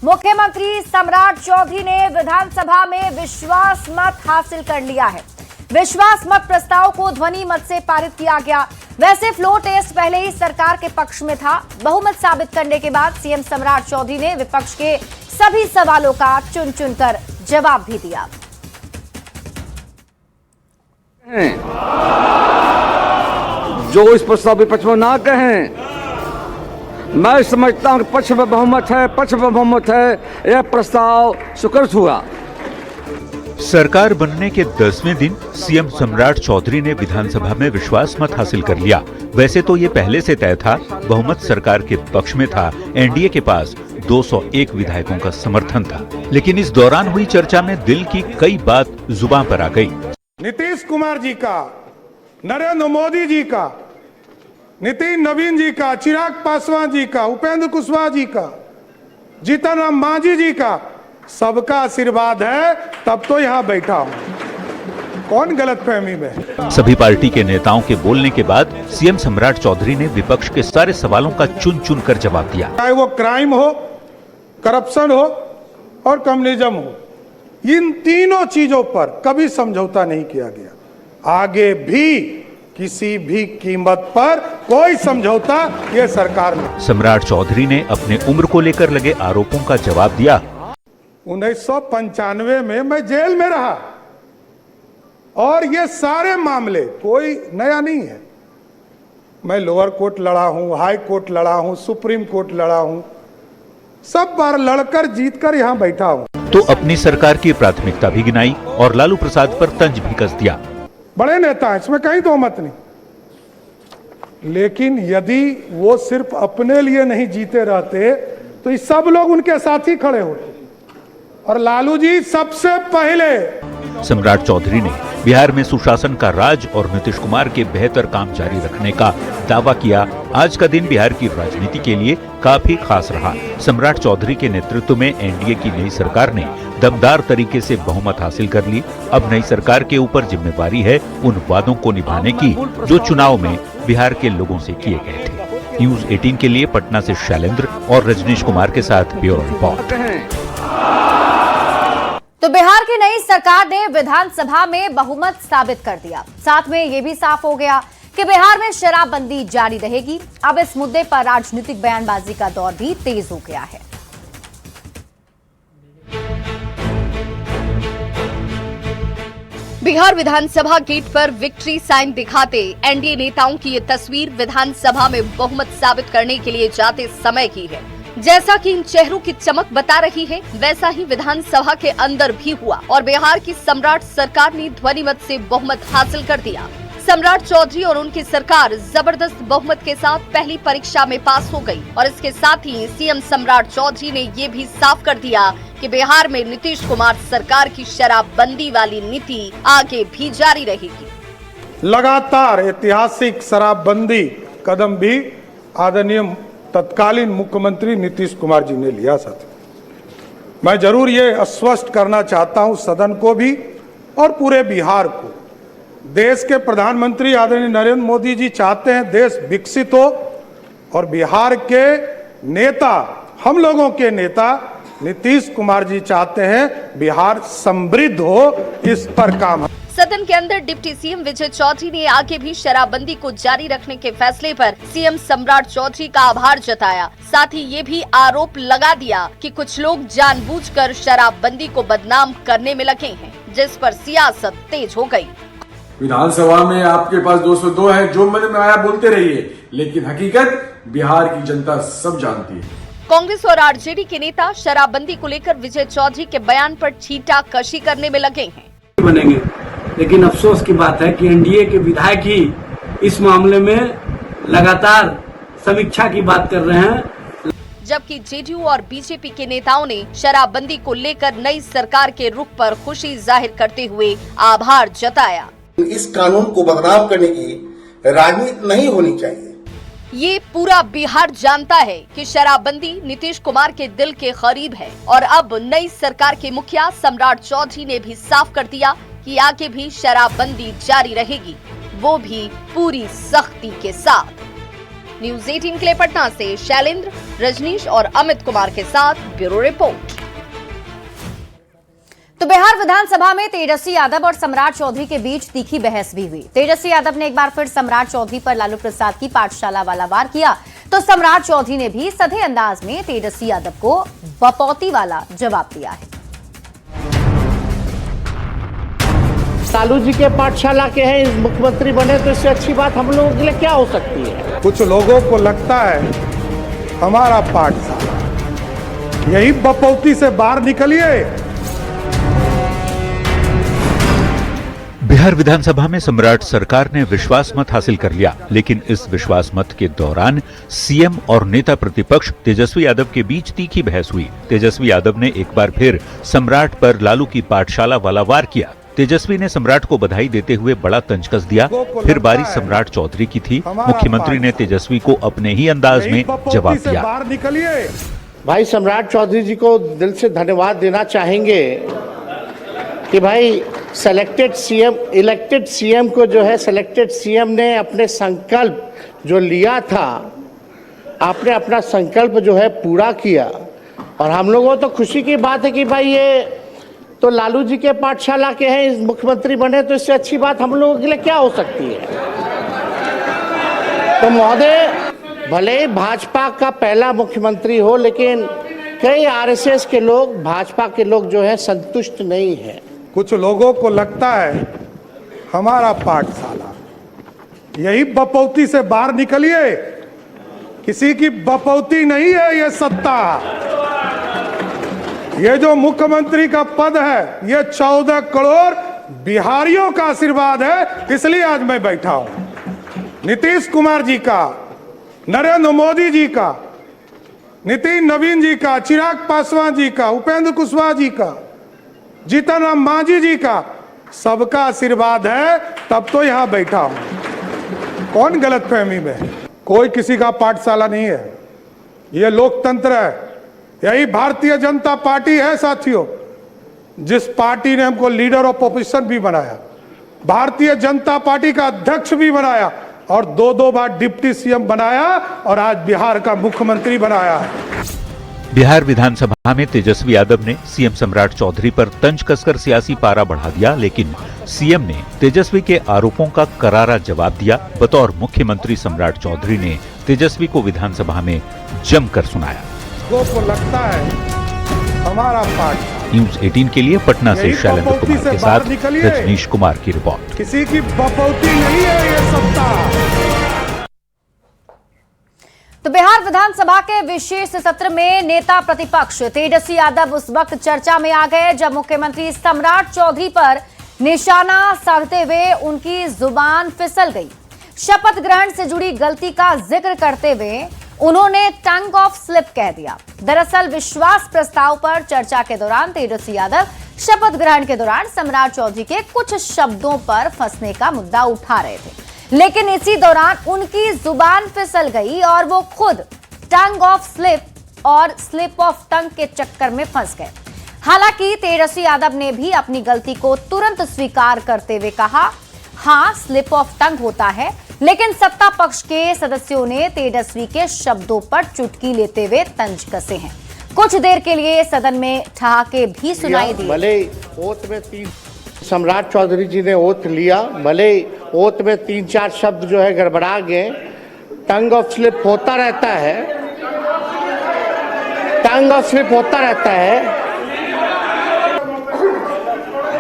मुख्यमंत्री सम्राट चौधरी ने विधानसभा में विश्वास मत हासिल कर लिया है। विश्वास मत प्रस्ताव को ध्वनि मत से पारित किया गया। वैसे फ्लोर टेस्ट पहले ही सरकार के पक्ष में था। बहुमत साबित करने के बाद सीएम सम्राट चौधरी ने विपक्ष के सभी सवालों का चुन चुनकर जवाब भी दिया। जो इस प्रस्ताव विपक्ष में ना कहें, मैं समझता हूं कि पक्ष में बहुमत है, यह प्रस्ताव स्वीकृत हुआ। सरकार बनने के 10वें दिन सीएम सम्राट चौधरी ने विधानसभा में विश्वास मत हासिल कर लिया। वैसे तो ये पहले से तय था, बहुमत सरकार के पक्ष में था। एनडीए के पास 201 विधायकों का समर्थन था, लेकिन इस दौरान हुई चर्चा में दिल की कई बात जुबान पर आ गई। नीतीश कुमार जी का, नरेंद्र मोदी जी का, नितिन नवीन जी का, चिराग पासवान जी का, उपेंद्र कुशवाहा जी का, जीतन राम मांझी जी का, सबका आशीर्वाद है, तब तो यहाँ बैठा हूँ। कौन गलतफहमी में? सभी पार्टी के नेताओं के बोलने के बाद सीएम सम्राट चौधरी ने विपक्ष के सारे सवालों का चुन चुन कर जवाब दिया। चाहे वो क्राइम हो, करप्शन हो और कम्युनिज्म हो, इन तीनों चीजों पर कभी समझौता नहीं किया गया। आगे भी किसी भी कीमत पर कोई समझौता ये सरकार में। सम्राट चौधरी ने अपने उम्र को लेकर लगे आरोपों का जवाब दिया। 1995 में मैं जेल में रहा और ये सारे मामले कोई नया नहीं है। मैं लोअर कोर्ट लड़ा हूं, हाई कोर्ट लड़ा हूं, सुप्रीम कोर्ट लड़ा हूं, सब बार लड़कर जीतकर यहां बैठा हूं। तो अपनी सरकार की प्राथमिकता भी गिनाई और लालू प्रसाद पर तंज भी कस दिया। बड़े नेता हैं, इसमें कहीं दो मत नहीं, लेकिन यदि वो सिर्फ अपने लिए नहीं जीते रहते तो ये सब लोग उनके साथ ही खड़े होते, और लालू जी सबसे पहले। सम्राट चौधरी ने बिहार में सुशासन का राज और नीतीश कुमार के बेहतर काम जारी रखने का दावा किया। आज का दिन बिहार की राजनीति के लिए काफी खास रहा। सम्राट चौधरी के नेतृत्व में एनडीए की नई सरकार ने दमदार तरीके से बहुमत हासिल कर ली। अब नई सरकार के ऊपर जिम्मेदारी है उन वादों को निभाने की जो चुनाव में बिहार के लोगों से किए गए थे। न्यूज 18 के लिए पटना से शैलेंद्र और रजनीश कुमार के साथ ब्यूरो रिपोर्ट। तो बिहार की नई सरकार ने विधानसभा में बहुमत साबित कर दिया। साथ में यह भी साफ हो गया कि बिहार में शराबबंदी जारी रहेगी। अब इस मुद्दे पर राजनीतिक बयानबाजी का दौर भी तेज हो गया है। बिहार विधानसभा गेट पर विक्ट्री साइन दिखाते एनडीए नेताओं की ये तस्वीर विधानसभा में बहुमत साबित करने के लिए जाते समय की है। जैसा कि इन चेहरों की चमक बता रही है, वैसा ही विधानसभा के अंदर भी हुआ और बिहार की सम्राट सरकार ने ध्वनिमत से बहुमत हासिल कर दिया। सम्राट चौधरी और उनकी सरकार जबरदस्त बहुमत के साथ पहली परीक्षा में पास हो गई और इसके साथ ही सीएम सम्राट चौधरी ने ये भी साफ कर दिया कि बिहार में नीतीश कुमार सरकार की शराबबंदी वाली नीति आगे भी जारी रहेगी। लगातार ऐतिहासिक शराबबंदी कदम भी आदरणीय तत्कालीन मुख्यमंत्री नीतीश कुमार जी ने लिया। साथ मैं जरूर ये आश्वस्त करना चाहता हूं सदन को भी और पूरे बिहार को, देश के प्रधानमंत्री आदरणीय नरेंद्र मोदी जी चाहते हैं देश विकसित हो और बिहार के नेता, हम लोगों के नेता नीतीश कुमार जी चाहते हैं बिहार समृद्ध हो। इस पर काम। सदन के अंदर डिप्टी सीएम विजय चौधरी ने आगे भी शराबबंदी को जारी रखने के फैसले पर सीएम सम्राट चौधरी का आभार जताया। साथ ही ये भी आरोप लगा दिया कि कुछ लोग जानबूझकर शराबबंदी को बदनाम करने में लगे हैं, जिस पर सियासत तेज हो गई। विधानसभा में आपके पास 202 है, जो मन में आया बोलते रहिए, लेकिन हकीकत बिहार की जनता सब जानती है। कांग्रेस और आरजेडी के नेता शराबबंदी को लेकर विजय चौधरी के बयान पर छींटाकशी करने में लगे हैं। बनेंगे, लेकिन अफसोस की बात है कि एनडीए के विधायक ही इस मामले में लगातार समीक्षा की बात कर रहे हैं, जबकि जेडीयू और बीजेपी के नेताओं ने शराबबंदी को लेकर नई सरकार के रुख पर खुशी जाहिर करते हुए आभार जताया। इस कानून को बदनाम करने की राजनीति नहीं होनी चाहिए। ये पूरा बिहार जानता है कि शराबबंदी नीतीश कुमार के दिल के करीब है और अब नई सरकार के मुखिया सम्राट चौधरी ने भी साफ कर दिया कि आगे भी शराबबंदी जारी रहेगी, वो भी पूरी सख्ती के साथ। न्यूज 18 के लिए पटना से शैलेंद्र, रजनीश और अमित कुमार के साथ ब्यूरो रिपोर्ट। तो बिहार विधानसभा में तेजस्वी यादव और सम्राट चौधरी के बीच तीखी बहस भी हुई। तेजस्वी यादव ने एक बार फिर सम्राट चौधरी पर लालू प्रसाद की पाठशाला वाला वार किया, तो सम्राट चौधरी ने भी सधे अंदाज में तेजस्वी यादव को बपौती वाला जवाब दिया है। लालू जी के पाठशाला के हैं, मुख्यमंत्री बने तो इससे अच्छी बात हम लोगों के लिए क्या हो सकती है। कुछ लोगों को लगता है हमारा पाठशाला, यही बपौती से बाहर निकलिए। बिहार विधानसभा में सम्राट सरकार ने विश्वास मत हासिल कर लिया, लेकिन इस विश्वास मत के दौरान सीएम और नेता प्रतिपक्ष तेजस्वी यादव के बीच तीखी बहस हुई। तेजस्वी यादव ने एक बार फिर सम्राट पर लालू की पाठशाला वाला वार किया। तेजस्वी ने सम्राट को बधाई देते हुए बड़ा तंज कस दिया। फिर बारी सम्राट चौधरी की थी। मुख्यमंत्री ने तेजस्वी को अपने ही अंदाज में जवाब दिया। भाई सम्राट चौधरी जी को दिल से धन्यवाद देना चाहेंगे कि भाई इलेक्टेड सीएम को जो है सिलेक्टेड सीएम ने अपने संकल्प जो लिया था, आपने अपना संकल्प जो है पूरा किया। और हम लोगों तो खुशी की बात है कि भाई ये तो लालू जी के पाठशाला के हैं, मुख्यमंत्री बने तो इससे अच्छी बात हम लोगों के लिए क्या हो सकती है। तो महोदय, भले ही भाजपा का पहला मुख्यमंत्री हो, लेकिन कई आरएसएस के लोग, भाजपा के लोग जो है संतुष्ट नहीं है। कुछ लोगों को लगता है हमारा पाठशाला, यही बपौती से बाहर निकलिए। किसी की बपौती नहीं है ये सत्ता। ये जो मुख्यमंत्री का पद है, ये 14 करोड़ बिहारियों का आशीर्वाद है, इसलिए आज मैं बैठा हूं। नीतीश कुमार जी का, नरेंद्र मोदी जी का, नितिन नवीन जी का, चिराग पासवान जी का, उपेंद्र कुशवाहा जी का, जीतन राम मांझी जी का, सबका आशीर्वाद है, तब तो यहां बैठा हूं। कौन गलतफहमी में? कोई किसी का पाठशाला नहीं है, यह लोकतंत्र है। यही भारतीय जनता पार्टी है साथियों, जिस पार्टी ने हमको लीडर ऑफ ऑपोजिशन भी बनाया, भारतीय जनता पार्टी का अध्यक्ष भी बनाया और 2-2 बार डिप्टी सीएम बनाया और आज बिहार का मुख्यमंत्री बनाया है। बिहार विधानसभा में तेजस्वी यादव ने सीएम सम्राट चौधरी पर तंज कसकर सियासी पारा बढ़ा दिया, लेकिन सीएम ने तेजस्वी के आरोपों का करारा जवाब दिया। बतौर मुख्यमंत्री सम्राट चौधरी ने तेजस्वी को विधानसभा में जमकर सुनाया। को लगता है हमारा पार्टी। न्यूज 18 के लिए पटना से शैलेंद्र कुमार के साथ रजनीश कुमार की रिपोर्ट। किसी की बपौती नहीं है ये सत्ता। तो बिहार विधानसभा के विशेष सत्र में नेता प्रतिपक्ष तेजस्वी यादव उस वक्त चर्चा में आ गए जब मुख्यमंत्री सम्राट चौधरी पर निशाना साधते हुए उनकी जुबान फिसल गई। शपथ ग्रहण से जुड़ी गलती का जिक्र करते हुए उन्होंने टंग ऑफ स्लिप कह दिया। दरअसल विश्वास प्रस्ताव पर चर्चा के दौरान तेजस्वी यादव शपथ ग्रहण के दौरान सम्राट चौधरी के कुछ शब्दों पर फंसने का मुद्दा उठा रहे थे, लेकिन इसी दौरान उनकी जुबान फिसल गई और वो खुद टंग ऑफ स्लिप और स्लिप ऑफ टंग के चक्कर में फंस गए। हालांकि तेजस्वी यादव ने भी अपनी गलती को तुरंत स्वीकार करते हुए कहा, हां स्लिप ऑफ टंग होता है, लेकिन सत्ता पक्ष के सदस्यों ने तेजस्वी के शब्दों पर चुटकी लेते हुए तंज कसे हैं। कुछ देर के लिए सदन में ठहाके भी सुनाई दिए। भले ओथ में सम्राट चौधरी जी ने ओथ लिया, भले ओथ में 3-4 शब्द जो है गड़बड़ा गए। टंग ऑफ स्लिप होता रहता है, टंग ऑफ स्लिप होता रहता है।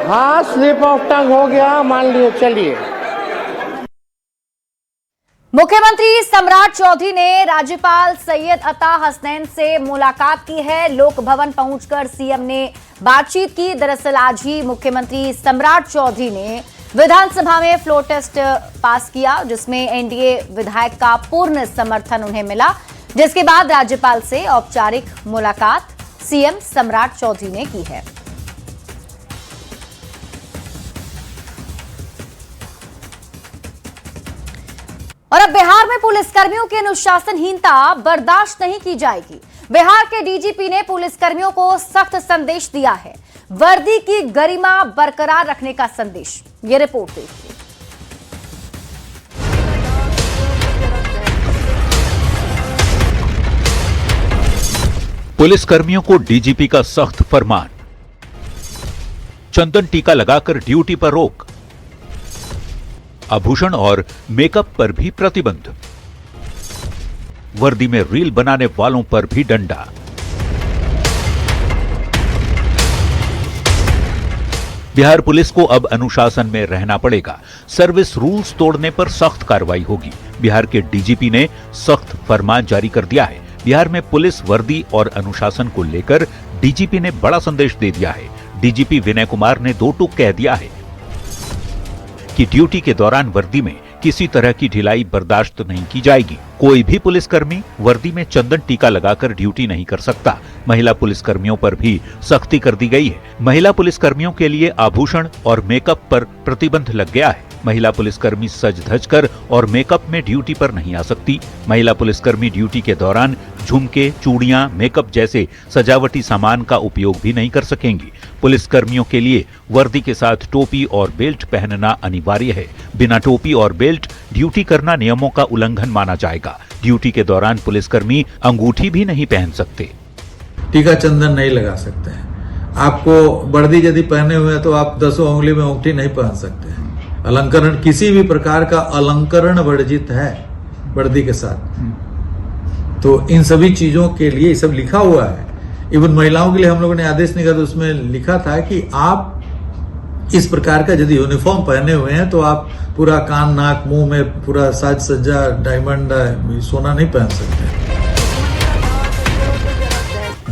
हाँ स्लिप ऑफ टंग हो गया, मान लियो। चलिए, मुख्यमंत्री सम्राट चौधरी ने राज्यपाल सैयद अता हसनैन से मुलाकात की है। लोक भवन पहुंचकर सीएम ने बातचीत की। दरअसल आज ही मुख्यमंत्री सम्राट चौधरी ने विधानसभा में फ्लोर टेस्ट पास किया, जिसमें एनडीए विधायक का पूर्ण समर्थन उन्हें मिला, जिसके बाद राज्यपाल से औपचारिक मुलाकात सीएम सम्राट चौधरी ने की है। और अब बिहार में पुलिसकर्मियों की अनुशासनहीनता बर्दाश्त नहीं की जाएगी। बिहार के डीजीपी ने पुलिसकर्मियों को सख्त संदेश दिया है, वर्दी की गरिमा बरकरार रखने का संदेश। ये रिपोर्ट देखिए। पुलिस कर्मियों को डीजीपी का सख्त फरमान। चंदन टीका लगाकर ड्यूटी पर रोक। आभूषण और मेकअप पर भी प्रतिबंध। वर्दी में रील बनाने वालों पर भी डंडा। बिहार पुलिस को अब अनुशासन में रहना पड़ेगा। सर्विस रूल्स तोड़ने पर सख्त कार्रवाई होगी। बिहार के डीजीपी ने सख्त फरमान जारी कर दिया है। बिहार में पुलिस वर्दी और अनुशासन को लेकर डीजीपी ने बड़ा संदेश दे दिया है। डीजीपी विनय कुमार ने दो टूक कह दिया है कि ड्यूटी के दौरान वर्दी में किसी तरह की ढिलाई बर्दाश्त नहीं की जाएगी। कोई भी पुलिसकर्मी वर्दी में चंदन टीका लगाकर ड्यूटी नहीं कर सकता। महिला पुलिसकर्मियों पर भी सख्ती कर दी गई है। महिला पुलिसकर्मियों के लिए आभूषण और मेकअप पर प्रतिबंध लग गया है। महिला पुलिसकर्मी सज धज कर और मेकअप में ड्यूटी पर नहीं आ सकती। महिला पुलिसकर्मी ड्यूटी के दौरान झुमके, चूड़ियां, मेकअप जैसे सजावटी सामान का उपयोग भी नहीं कर सकेंगी। पुलिसकर्मियों के लिए वर्दी के साथ टोपी और बेल्ट पहनना अनिवार्य है। बिना टोपी और बेल्ट ड्यूटी करना नियमों का उल्लंघन माना जाएगा। ड्यूटी के दौरान पुलिसकर्मी अंगूठी भी नहीं पहन सकते। टीका चंदन नहीं लगा सकते हैं। आपको वर्दी यदि पहने हुए हैं तो आप 10 उंगली में अंगूठी नहीं पहन सकते हैं। अलंकरण, किसी भी प्रकार का अलंकरण वर्जित है वर्दी के साथ। तो इन सभी चीजों के लिए ये सब लिखा हुआ है। इवन महिलाओं के लिए हम लोगों ने आदेश निकाला, उसमें लिखा था कि आप इस प्रकार का यदि यूनिफॉर्म पहने हुए हैं तो आप पूरा कान, नाक, मुंह में पूरा साज सज्जा, डायमंड, सोना नहीं पहन सकते।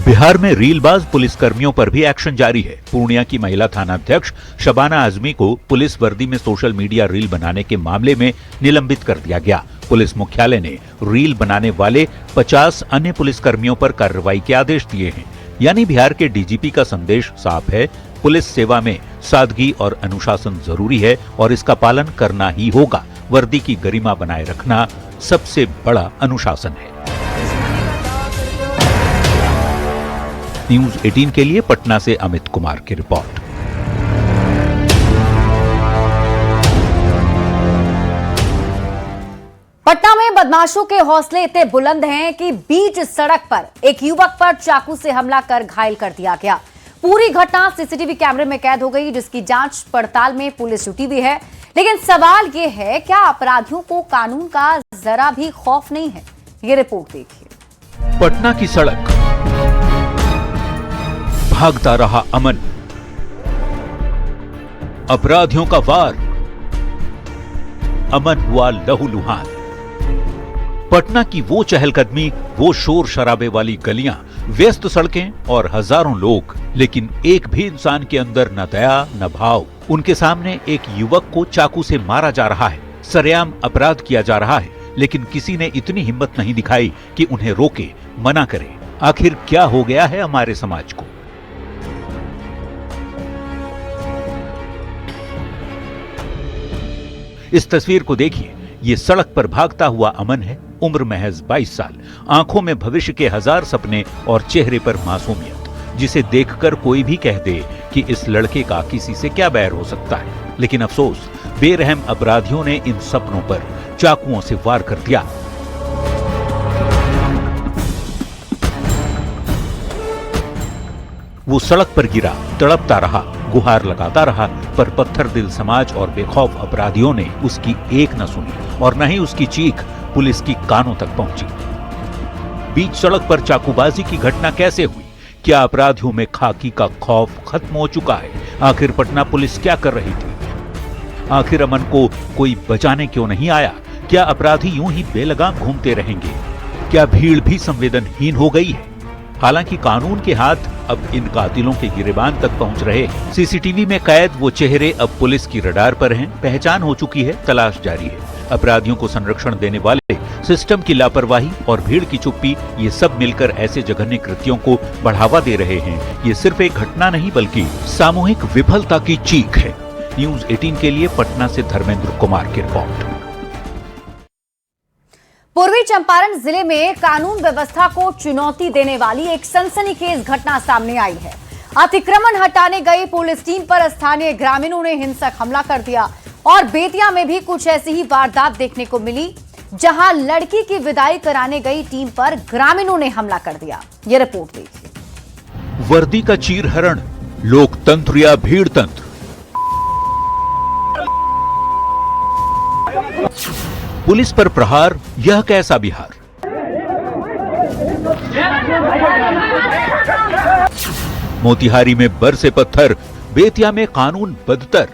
बिहार में रीलबाज पुलिसकर्मियों पर भी एक्शन जारी है। पूर्णिया की महिला थानाध्यक्ष शबाना आजमी को पुलिस वर्दी में सोशल मीडिया रील बनाने के मामले में निलंबित कर दिया गया। पुलिस मुख्यालय ने रील बनाने वाले 50 अन्य पुलिसकर्मियों पर कार्रवाई के आदेश दिए हैं। यानी बिहार के डीजीपी का संदेश साफ है, पुलिस सेवा में सादगी और अनुशासन जरूरी है और इसका पालन करना ही होगा। वर्दी की गरिमा बनाए रखना सबसे बड़ा अनुशासन है। न्यूज 18 के लिए पटना से अमित कुमार की रिपोर्ट। पटना में बदमाशों के हौसले इतने बुलंद हैं कि बीच सड़क पर एक युवक पर चाकू से हमला कर घायल कर दिया गया। पूरी घटना सीसीटीवी कैमरे में कैद हो गई, जिसकी जांच पड़ताल में पुलिस जुटी हुई है। लेकिन सवाल यह है, क्या अपराधियों को कानून का जरा भी खौफ नहीं है? ये रिपोर्ट देखिए। पटना की सड़क, भागता रहा अमन, अपराधियों का वार, अमन हुआ लहूलुहान। पटना की वो चहलकदमी, वो शोर शराबे वाली गलियां, व्यस्त सड़कें और हजारों लोग, लेकिन एक भी इंसान के अंदर न दया न भाव। उनके सामने एक युवक को चाकू से मारा जा रहा है, सरेआम अपराध किया जा रहा है, लेकिन किसी ने इतनी हिम्मत नहीं दिखाई कि उन्हें रोके, मना करे। आखिर क्या हो गया है हमारे समाज को? इस तस्वीर को देखिए। ये सड़क पर भागता हुआ अमन है। उम्र महज 22 साल, आंखों में भविष्य के हजार सपने और चेहरे पर मासूमियत, जिसे देखकर कोई भी कह दे कि इस लड़के का किसी से क्या बैर हो सकता है। लेकिन अफसोस, बेरहम अपराधियों ने इन सपनों पर चाकुओं से वार कर दिया। वो सड़क पर गिरा, तड़पता रहा, गुहार लगाता रहा, पर पत्थर दिल समाज और बेखौफ अपराधियों ने उसकी एक न सुनी और न ही उसकी चीख पुलिस की कानों तक पहुंची। बीच सड़क पर चाकूबाजी की घटना कैसे हुई? क्या अपराधियों में खाकी का खौफ खत्म हो चुका है? आखिर पटना पुलिस क्या कर रही थी? आखिर अमन को कोई बचाने क्यों नहीं आया? क्या अपराधी यूं ही बेलगाम घूमते रहेंगे? क्या भीड़ भी संवेदनहीन हो गई है? हालांकि कानून के हाथ अब इन कातिलों के गिरेबान तक पहुंच रहे हैं। सीसीटीवी में कैद वो चेहरे अब पुलिस की रडार पर हैं, पहचान हो चुकी है, तलाश जारी है। अपराधियों को संरक्षण देने वाले सिस्टम की लापरवाही और भीड़ की चुप्पी, ये सब मिलकर ऐसे जघन्य कृत्यों को बढ़ावा दे रहे हैं। ये सिर्फ एक घटना नहीं बल्कि सामूहिक विफलता की चीख है। न्यूज 18 के लिए पटना से धर्मेंद्र कुमार की रिपोर्ट। पूर्वी चंपारण जिले में कानून व्यवस्था को चुनौती देने वाली एक सनसनीखेज घटना सामने आई है। अतिक्रमण हटाने गई पुलिस टीम पर स्थानीय ग्रामीणों ने हिंसक हमला कर दिया और बेतिया में भी कुछ ऐसी ही वारदात देखने को मिली, जहां लड़की की विदाई कराने गई टीम पर ग्रामीणों ने हमला कर दिया। ये रिपोर्ट देखिए। वर्दी का चीरहरण, लोकतंत्र या भीड़ तंत्र? पुलिस पर प्रहार, यह कैसा बिहार? मोतिहारी में बरसे पत्थर, बेतिया में कानून बदतर।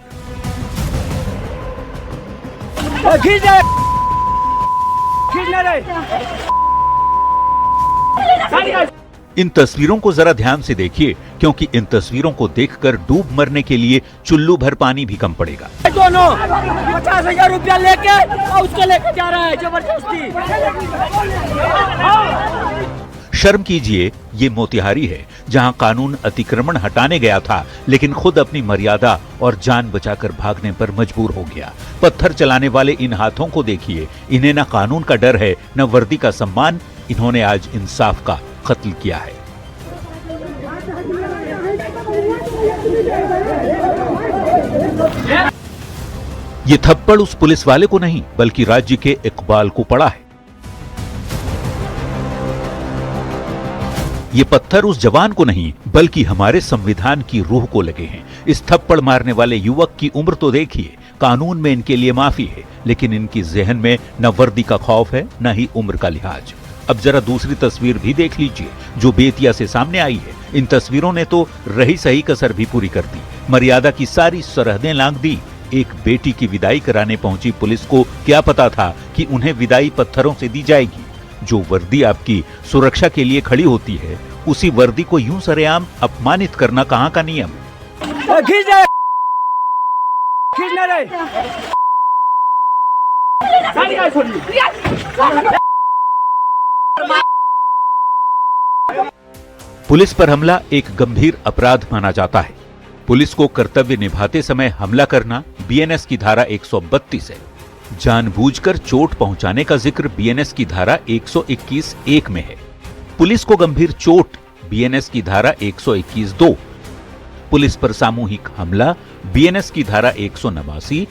इन तस्वीरों को जरा ध्यान से देखिए, क्योंकि इन तस्वीरों को देखकर डूब मरने के लिए चुल्लू भर पानी भी कम पड़ेगा। दोनों 50,000 रुपया लेके और उसको लेके जा रहा है जबरदस्ती। शर्म कीजिए, ये मोतिहारी है जहां कानून अतिक्रमण हटाने गया था, लेकिन खुद अपनी मर्यादा और जान बचाकर भागने पर मजबूर हो गया। पत्थर चलाने वाले इन हाथों को देखिए, इन्हें न कानून का डर है न वर्दी का सम्मान। इन्होंने आज इंसाफ का कत्ल किया है। ये थप्पड़ उस पुलिस वाले को नहीं, बल्कि राज्य के इकबाल को पड़ा है। ये पत्थर उस जवान को नहीं, बल्कि हमारे संविधान की रूह को लगे हैं। इस थप्पड़ मारने वाले युवक की उम्र तो देखिए। कानून में इनके लिए माफी है, लेकिन इनकी जहन में न वर्दी का खौफ है, न ही उम्र का लिहाज। अब जरा दूसरी तस्वीर भी देख लीजिए, जो बेतिया से सामने आई है। इन तस्वीरों ने तो रही सही कसर भी पूरी कर दी, मर्यादा की सारी सरहदें लांघ दी। एक बेटी की विदाई कराने पहुंची पुलिस को क्या पता था कि उन्हें विदाई पत्थरों से दी जाएगी। जो वर्दी आपकी सुरक्षा के लिए खड़ी होती है, उसी वर्दी को यूं सरेआम अपमानित करना कहां का नियम? पुलिस पर हमला एक गंभीर अपराध माना जाता है। पुलिस को कर्तव्य निभाते समय हमला करना बीएनएस की धारा 132 है। जानबूझकर चोट पहुंचाने का जिक्र बीएनएस की धारा 121(1) में है। पुलिस को गंभीर चोट बीएनएस की धारा 121(2), पुलिस पर सामूहिक हमला बीएनएस की धारा 189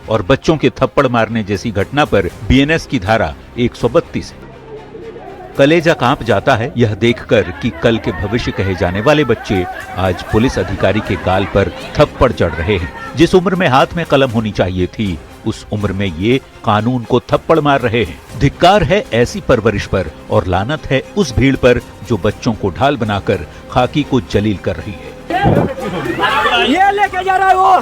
और बच्चों के थप्पड़ मारने जैसी घटना पर बीएनएस की धारा 132 है। कलेजा कांप जाता है यह देखकर कि कल के भविष्य कहे जाने वाले बच्चे आज पुलिस अधिकारी के गाल पर थप्पड़ चढ़ रहे हैं। जिस उम्र में हाथ में कलम होनी चाहिए थी, उस उम्र में ये कानून को थप्पड़ मार रहे हैं। धिक्कार है ऐसी परवरिश पर और लानत है उस भीड़ पर जो बच्चों को ढाल बनाकर खाकी को जलील कर रही है। ये लेके जा रहा है वो।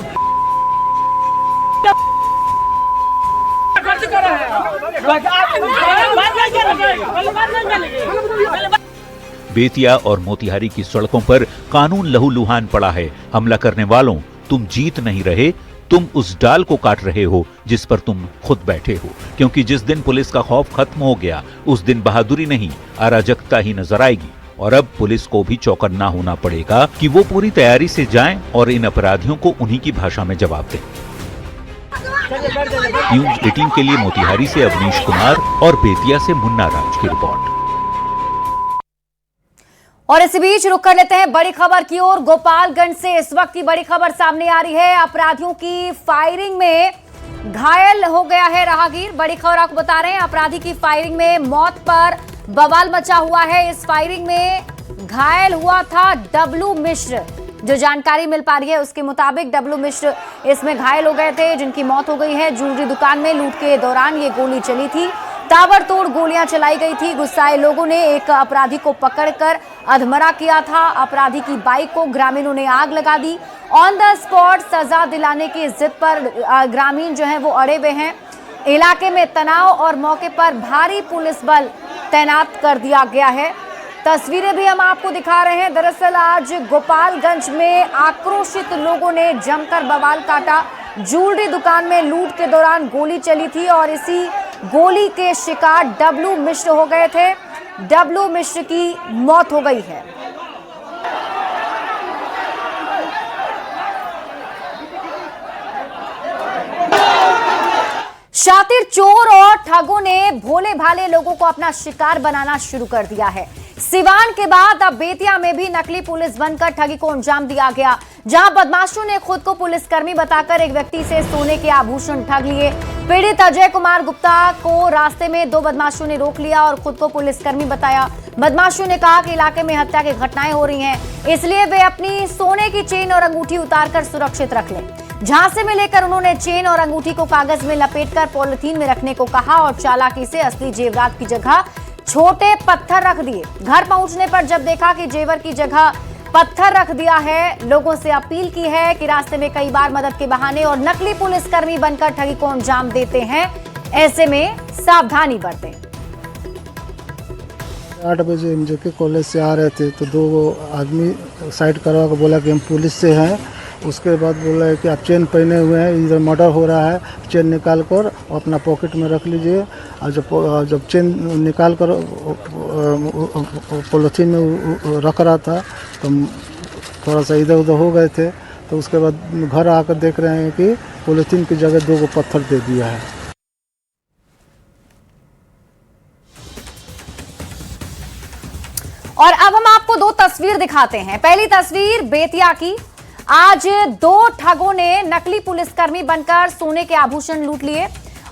बेतिया और मोतिहारी की सड़कों पर कानून लहूलुहान पड़ा है। हमला करने वालों, तुम जीत नहीं रहे, तुम उस डाल को काट रहे हो जिस पर तुम खुद बैठे हो। क्योंकि जिस दिन पुलिस का खौफ खत्म हो गया, उस दिन बहादुरी नहीं, अराजकता ही नजर आएगी। और अब पुलिस को भी चौकन्ना होना पड़ेगा कि वो पूरी तैयारी से जाएं और इन अपराधियों को उन्हीं की भाषा में जवाब दें। न्यूज़ 18 के लिए मोतिहारी से अवनीश कुमार और बेतिया से मुन्ना राज की रिपोर्ट। और इसी बीच रुक कर लेते हैं बड़ी खबर की ओर। गोपालगंज से इस वक्त की बड़ी खबर सामने आ रही है। अपराधियों की फायरिंग में घायल हो गया है राहगीर। बड़ी खबर आपको बता रहे हैं, अपराधी की फायरिंग में मौत पर बवाल मचा हुआ है। इस फायरिंग में घायल हुआ था डब्लू मिश्र। जो जानकारी मिल पा रही है उसके मुताबिक डब्लू मिश्र इसमें घायल हो गए थे, जिनकी मौत हो गई है। ज्वेलरी दुकान में लूट के दौरान ये गोली चली थी। ताबड़तोड़ गोलियां चलाई गई थी। गुस्साए लोगों ने एक अपराधी को पकड़कर अधमरा किया था। अपराधी की बाइक को ग्रामीणों ने आग लगा दी। ऑन द स्पॉट सजा दिलाने की जिद पर ग्रामीण जो हैं वो अड़े हुए हैं। इलाके में तनाव और मौके पर भारी पुलिस बल तैनात कर दिया गया है। तस्वीरें भी हम आपको दिखा रहे हैं। दरअसल आज गोपालगंज में आक्रोशित लोगों ने जमकर बवाल काटा। ज्वेलरी दुकान में लूट के दौरान गोली चली थी और इसी गोली के शिकार डब्लू मिश्र हो गए थे। डब्लू मिश्र की मौत हो गई है। शातिर चोर और ठगों ने भोले भाले लोगों को अपना शिकार बनाना शुरू कर दिया है। सिवान के बाद अब बेतिया में भी नकली पुलिस बनकर ठगी को अंजाम दिया गया, जहां बदमाशों ने खुद को पुलिसकर्मी बताकर एक व्यक्ति से सोने के आभूषण ठग लिए। पीड़ित अजय कुमार गुप्ता को रास्ते में दो बदमाशों ने रोक लिया और खुद को पुलिसकर्मी बताया। बदमाशों ने कहा कि इलाके में हत्या की घटनाएं हो रही हैं, इसलिए वे अपनी सोने की चेन और अंगूठी उतारकर सुरक्षित रख लें। झांसे में लेकर उन्होंने चेन और अंगूठी को कागज में लपेटकर पॉलिथीन में रखने को कहा और चालाकी से असली जेवरात की जगह छोटे पत्थर रख दिए। घर पहुंचने पर जब देखा कि जेवर की जगह पत्थर रख दिया है, लोगों से अपील की है कि रास्ते में कई बार मदद के बहाने और नकली पुलिसकर्मी बनकर ठगी को अंजाम देते हैं, ऐसे में सावधानी बरतें। 8 बजे एमजेके कॉलेज से आ रहे थे तो 2 आदमी साइड करवा कर बोला कि हम पुलिस से हैं। उसके बाद बोला है कि आप चेन पहने हुए हैं, इधर मर्डर हो रहा है, चेन निकाल कर अपना पॉकेट में रख लीजिए। और जब चेन निकाल कर पॉलिथीन में रख रहा था तो थोड़ा सा इधर उधर हो गए थे, तो उसके बाद घर आकर देख रहे हैं कि पॉलिथीन की जगह 2 पत्थर दे दिया है। और अब हम आपको 2 तस्वीर दिखाते हैं। पहली तस्वीर बेतिया की। आज 2 ठगों ने नकली पुलिसकर्मी बनकर सोने के आभूषण लूट लिए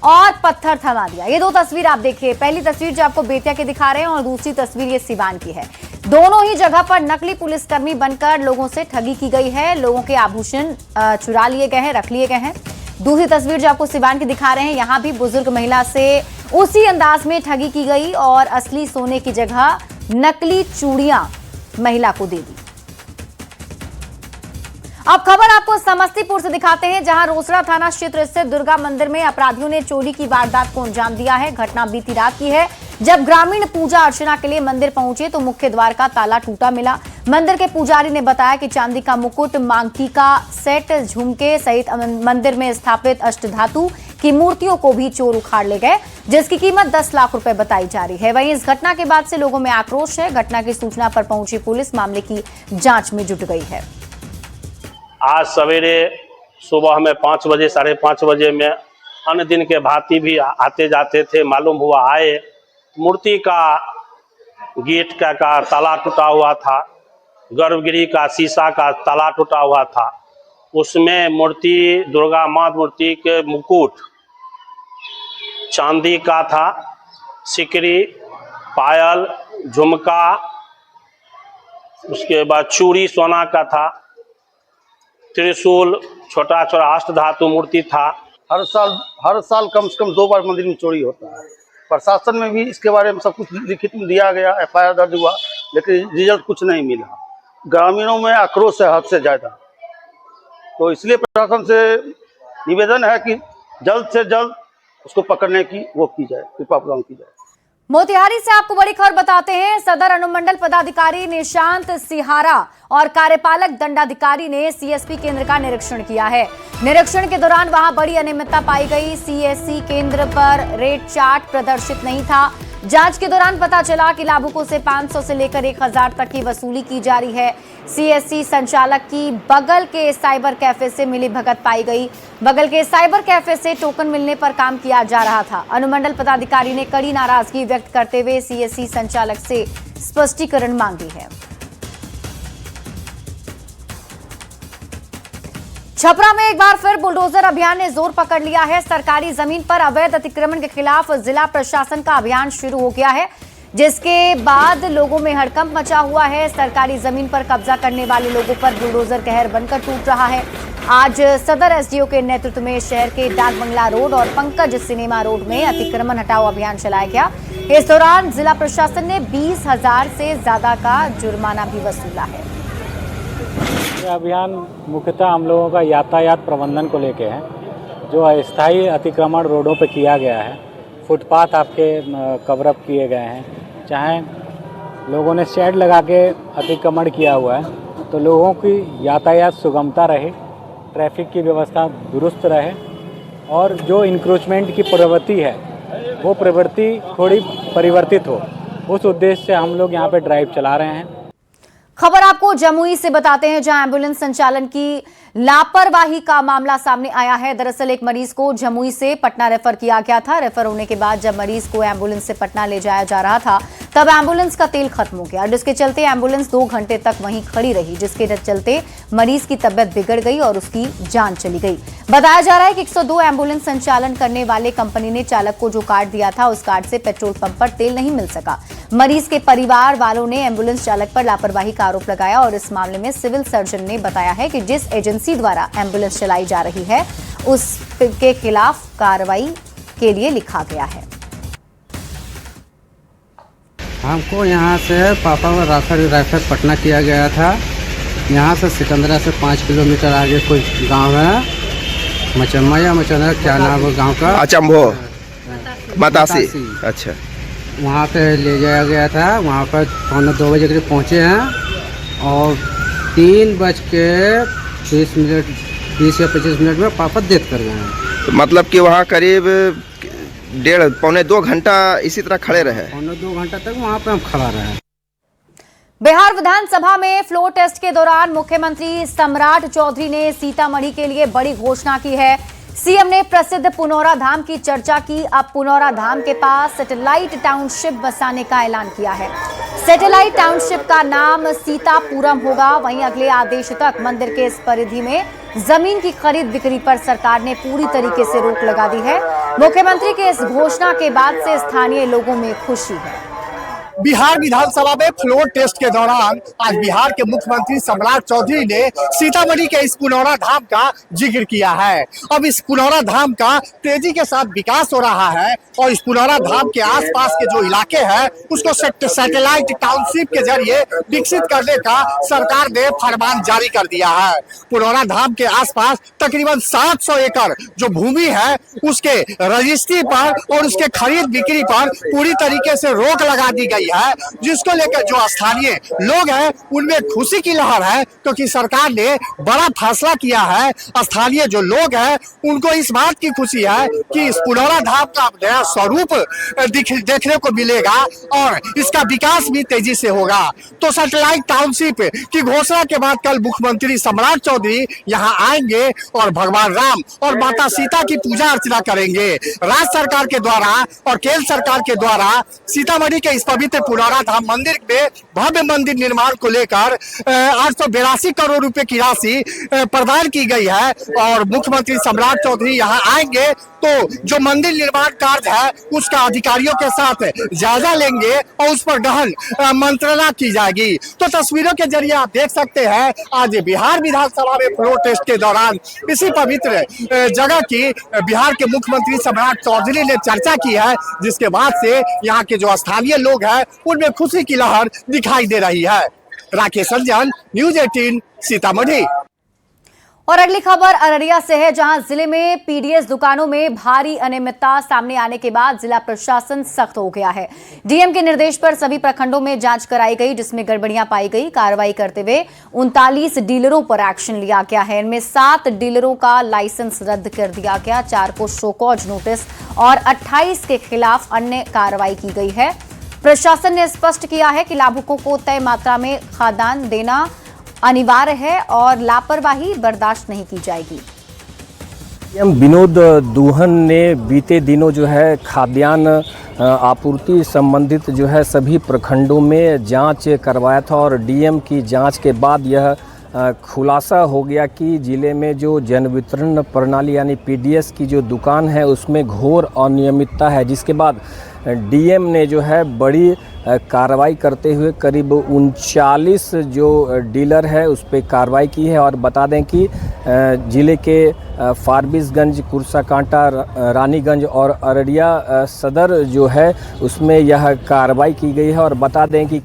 और पत्थर थमा दिया। ये 2 तस्वीर आप देखिए। पहली तस्वीर जो आपको बेतिया के दिखा रहे हैं और दूसरी तस्वीर ये सिवान की है। दोनों ही जगह पर नकली पुलिसकर्मी बनकर लोगों से ठगी की गई है। लोगों के आभूषण चुरा लिए गए हैं, रख लिए गए हैं। दूसरी तस्वीर जो आपको सिवान की दिखा रहे हैं, यहां भी बुजुर्ग महिला से उसी अंदाज में ठगी की गई और असली सोने की जगह नकली चूड़ियां महिला को दे दी। अब खबर आपको समस्तीपुर से दिखाते हैं, जहां रोसड़ा थाना क्षेत्र स्थित दुर्गा मंदिर में अपराधियों ने चोरी की वारदात को अंजाम दिया है। घटना बीती रात की है, जब ग्रामीण पूजा अर्चना के लिए मंदिर पहुंचे तो मुख्य द्वार का ताला टूटा मिला। मंदिर के पुजारी ने बताया कि चांदी का मुकुट, मांगटी का सेट, झुमके सहित मंदिर में स्थापित अष्टधातु की मूर्तियों को भी चोर उखाड़ ले गए, जिसकी कीमत 10 लाख रुपए बताई जा रही है। वहीं इस घटना के बाद से लोगों में आक्रोश है। घटना की सूचना पर पहुंची पुलिस मामले की जांच में जुट गई है। आज सवेरे सुबह में 5 बजे 5:30 बजे में अन्य दिन के भांति भी आते जाते थे। मालूम हुआ आए, मूर्ति का गेट का ताला टूटा हुआ था, गर्भगृह का शीशा का ताला टूटा हुआ था। उसमें मूर्ति, दुर्गा माँ मूर्ति के मुकुट चांदी का था, सिकरी, पायल, झुमका, उसके बाद चूड़ी सोना का था, त्रिशूल, छोटा छोटा अष्टधातु मूर्ति था। हर साल कम से कम 2 बार मंदिर में चोरी होता है। प्रशासन में भी इसके बारे में सब कुछ लिखित में दिया गया, FIR दर्ज हुआ, लेकिन रिजल्ट कुछ नहीं मिला। ग्रामीणों में आक्रोश है हद से ज़्यादा। तो इसलिए प्रशासन से निवेदन है कि जल्द से जल्द उसको पकड़ने की वो की जाए, कृपा प्रदान की जाए। मोतिहारी से आपको बड़ी खबर बताते हैं। सदर अनुमंडल पदाधिकारी निशांत सिहारा और कार्यपालक दंडाधिकारी ने CSP केंद्र का निरीक्षण किया है। निरीक्षण के दौरान वहां बड़ी अनियमितता पाई गई। CSC केंद्र पर रेट चार्ट प्रदर्शित नहीं था। जांच के दौरान पता चला कि लाभुकों से 500 से लेकर 1000 तक की वसूली की जा रही है। CSC संचालक की बगल के साइबर कैफे से मिली भगत पाई गई। बगल के साइबर कैफे से टोकन मिलने पर काम किया जा रहा था। अनुमंडल पदाधिकारी ने कड़ी नाराजगी व्यक्त करते हुए CSC संचालक से स्पष्टीकरण मांगी है। छपरा में एक बार फिर बुलडोजर अभियान ने जोर पकड़ लिया है। सरकारी जमीन पर अवैध अतिक्रमण के खिलाफ जिला प्रशासन का अभियान शुरू हो गया है, जिसके बाद लोगों में हड़कंप मचा हुआ है। सरकारी जमीन पर कब्जा करने वाले लोगों पर बुलडोजर कहर बनकर टूट रहा है। आज सदर SDO के नेतृत्व में शहर के डाक बंगला रोड और पंकज सिनेमा रोड में अतिक्रमण हटाओ अभियान चलाया गया। इस दौरान जिला प्रशासन ने 20,000 से ज्यादा का जुर्माना भी वसूला है। यह अभियान मुख्यतः हम लोगों का यातायात प्रबंधन को लेके है। जो अस्थायी अतिक्रमण रोडों पे किया गया है, फुटपाथ आपके कवर अप किए गए हैं, चाहे लोगों ने शेड लगा के अतिक्रमण किया हुआ है, तो लोगों की यातायात सुगमता रहे, ट्रैफिक की व्यवस्था दुरुस्त रहे और जो इंक्रोचमेंट की प्रवृत्ति है वो प्रवृत्ति थोड़ी परिवर्तित हो, उस उद्देश्य से हम लोग यहाँ पे ड्राइव चला रहे हैं। खबर आपको जमुई से बताते हैं, जहां एम्बुलेंस संचालन की लापरवाही का मामला सामने आया है। दरअसल एक मरीज को जमुई से पटना रेफर किया गया था। रेफर होने के बाद जब मरीज को एम्बुलेंस से पटना ले जाया जा रहा था, तब एम्बुलेंस का तेल खत्म हो गया, जिसके चलते एम्बुलेंस 2 घंटे तक वहीं खड़ी रही, जिसके चलते मरीज की तबियत बिगड़ गई और उसकी जान चली गई। बताया जा रहा है कि 102 एम्बुलेंस संचालन करने वाले कंपनी ने चालक को जो कार्ड दिया था, उस कार्ड से पेट्रोल पंप पर तेल नहीं मिल सका। मरीज के परिवार वालों ने एम्बुलेंस चालक पर लापरवाही का आरोप लगाया और इस मामले में सिविल सर्जन ने बताया है कि जिस एजेंसी द्वारा एम्बुलेंस चलाई जा रही है, उसके खिलाफ कार्रवाई के लिए लिखा गया है। हमको यहाँ से पापा को रेफर पटना किया गया था। यहाँ से सिकंदरा से 5 किलोमीटर आगे कोई गांव है, मचम्मा या मचंदरा, क्या नाम है गांव का? अचंभो बतासी। अच्छा, वहाँ पे ले जाया गया था। वहाँ पर 2 बजे करीब पहुँचे हैं और 3:20 या 25 मिनट में पापा डेथ कर गए हैं। मतलब कि वहाँ करीब 1.5-2 घंटा इसी तरह खड़े रहे। 2 घंटा तक वहाँ पे हम खड़ा रहे। बिहार विधानसभा में फ्लोर टेस्ट के दौरान मुख्यमंत्री सम्राट चौधरी ने सीतामढ़ी के लिए बड़ी घोषणा की है। सीएम ने प्रसिद्ध पुनौरा धाम की चर्चा की। अब पुनौरा धाम के पास सैटेलाइट टाउनशिप बसाने का ऐलान किया है। सैटेलाइट टाउनशिप का नाम सीतापुरम होगा। वहीं अगले आदेश तक मंदिर के इस परिधि में जमीन की खरीद बिक्री पर सरकार ने पूरी तरीके से रोक लगा दी है। मुख्यमंत्री के इस घोषणा के बाद से स्थानीय लोगों में खुशी है। बिहार विधानसभा में फ्लोर टेस्ट के दौरान आज बिहार के मुख्यमंत्री सम्राट चौधरी ने सीतामढ़ी के इस पुनौरा धाम का जिक्र किया है। अब इस पुनौरा धाम का तेजी के साथ विकास हो रहा है और इस पुनौरा धाम के आसपास के जो इलाके हैं, उसको सैटेलाइट टाउनशिप के जरिए विकसित करने का सरकार ने फरमान जारी कर दिया है। पुनौरा धाम के आसपास तकरीबन 700 एकड़ जो भूमि है, उसके रजिस्ट्री पर और उसके खरीद बिक्री पर पूरी तरीके से रोक लगा दी गई है, जिसको लेकर जो स्थानीय लोग हैं उनमें खुशी की लहर है, क्योंकि सरकार ने बड़ा फैसला किया है। स्थानीय जो लोग हैं उनको इस बात की खुशी है कि इस पुनौरा धाम का नया स्वरूप देखने को मिलेगा और इसका विकास भी तेजी से होगा। तो सैटेलाइट टाउनशिप की घोषणा के बाद कल मुख्यमंत्री सम्राट चौधरी यहाँ आएंगे और भगवान राम और माता सीता की पूजा अर्चना करेंगे। राज्य सरकार के द्वारा और केंद्र सरकार के द्वारा सीतामढ़ी के इस पवित्र पुनौरा धाम मंदिर में भव्य मंदिर निर्माण को लेकर 882 करोड़ रुपए की राशि प्रदान की गई है और मुख्यमंत्री सम्राट चौधरी यहाँ आएंगे तो जो मंदिर निर्माण कार्य है उसका अधिकारियों के साथ जायजा लेंगे और उस पर गहन मंत्रणा की जाएगी। तो तस्वीरों के जरिए आप देख सकते हैं आज बिहार विधानसभा में फ्लोर टेस्ट के दौरान इसी पवित्र जगह की बिहार के मुख्यमंत्री सम्राट चौधरी ने चर्चा की है, जिसके बाद से यहाँ के जो स्थानीय लोग हैं उनमें खुशी की लहर दिखाई दे रही है। राकेश रंजन, न्यूज़ 18 सीतामढ़ी। और अगली खबर अररिया से है, जहां जिले में पीडीएस दुकानों में भारी अनियमितता सामने आने के बाद जिला प्रशासन सख्त हो गया है। डीएम के निर्देश पर सभी प्रखंडों में जांच कराई गई, जिसमें गड़बड़ियां पाई गई। कार्रवाई करते हुए 39 डीलरों पर एक्शन लिया गया है। इनमें 7 डीलरों का लाइसेंस रद्द कर दिया गया, 4 को शो कॉज नोटिस और 28 के खिलाफ अन्य कार्रवाई की गई है। प्रशासन ने स्पष्ट किया है कि लाभुकों को तय मात्रा में खाद्यान्न देना अनिवार्य है और लापरवाही बर्दाश्त नहीं की जाएगी। विनोद दुहन ने बीते दिनों जो है खाद्यान्न आपूर्ति संबंधित जो है सभी प्रखंडों में जांच करवाया था और डीएम की जांच के बाद यह खुलासा हो गया कि जिले में जो जन वितरण प्रणाली यानी पीडीएस की जो दुकान है उसमें घोर अनियमितता है, जिसके बाद डीएम ने जो है बड़ी कार्रवाई करते हुए करीब 39 जो डीलर है उस पर कार्रवाई की है। और बता दें कि ज़िले के फारबिसगंज, कुर्साकांटा, रानीगंज और अररिया सदर जो है उसमें यह कार्रवाई की गई है। और बता दें कि